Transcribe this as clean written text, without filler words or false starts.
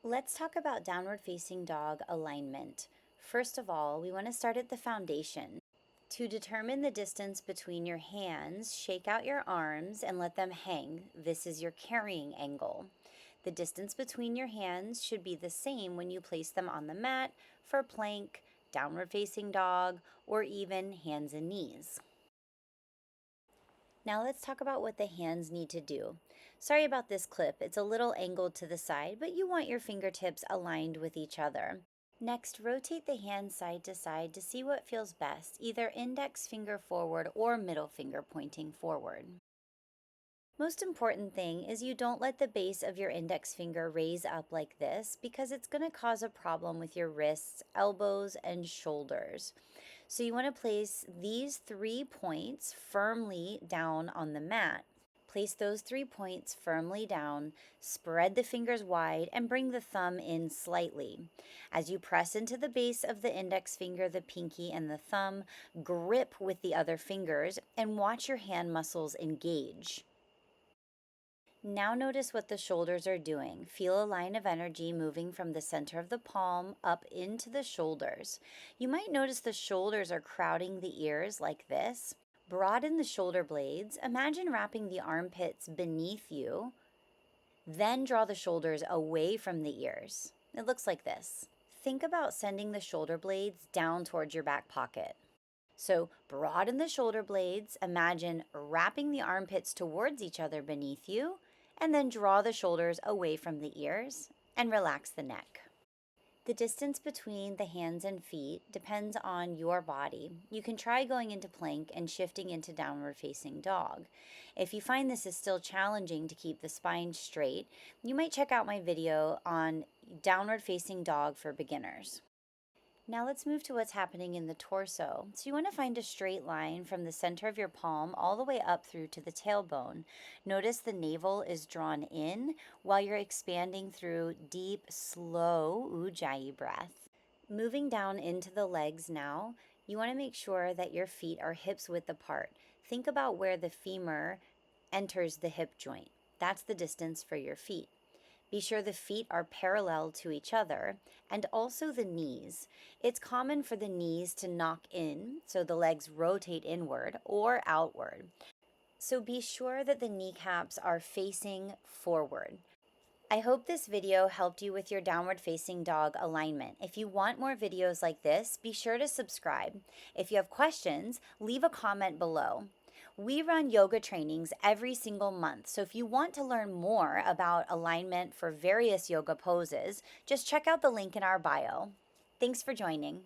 Let's talk about downward facing dog alignment. First of all, we want to start at the foundation. To determine the distance between your hands, shake out your arms and let them hang. This is your carrying angle. The distance between your hands should be the same when you place them on the mat for plank, downward facing dog, or even hands and knees. Now let's talk about what the hands need to do. Sorry about this clip, it's a little angled to the side, but you want your fingertips aligned with each other. Next, rotate the hand side to side to see what feels best, either index finger forward or middle finger pointing forward. Most important thing is you don't let the base of your index finger raise up like this because it's going to cause a problem with your wrists, elbows, and shoulders. So you want to place these 3 points firmly down on the mat. Place those 3 points firmly down, spread the fingers wide, and bring the thumb in slightly. As you press into the base of the index finger, the pinky, and the thumb, grip with the other fingers and watch your hand muscles engage. Now notice what the shoulders are doing. Feel a line of energy moving from the center of the palm up into the shoulders. You might notice the shoulders are crowding the ears like this. Broaden the shoulder blades. Imagine wrapping the armpits beneath you. Then draw the shoulders away from the ears. It looks like this. Think about sending the shoulder blades down towards your back pocket. So broaden the shoulder blades. Imagine wrapping the armpits towards each other beneath you. And then draw the shoulders away from the ears and relax the neck. The distance between the hands and feet depends on your body. You can try going into plank and shifting into downward facing dog. If you find this is still challenging to keep the spine straight, you might check out my video on downward facing dog for beginners. Now let's move to what's happening in the torso. So you want to find a straight line from the center of your palm all the way up through to the tailbone. Notice the navel is drawn in while you're expanding through deep, slow Ujjayi breath. Moving down into the legs now, you want to make sure that your feet are hips width apart. Think about where the femur enters the hip joint. That's the distance for your feet. Be sure the feet are parallel to each other and also the knees. It's common for the knees to knock in, so the legs rotate inward or outward. So be sure that the kneecaps are facing forward. I hope this video helped you with your downward facing dog alignment. If you want more videos like this, be sure to subscribe. If you have questions, leave a comment below. We run yoga trainings every single month, so if you want to learn more about alignment for various yoga poses, just check out the link in our bio. Thanks for joining.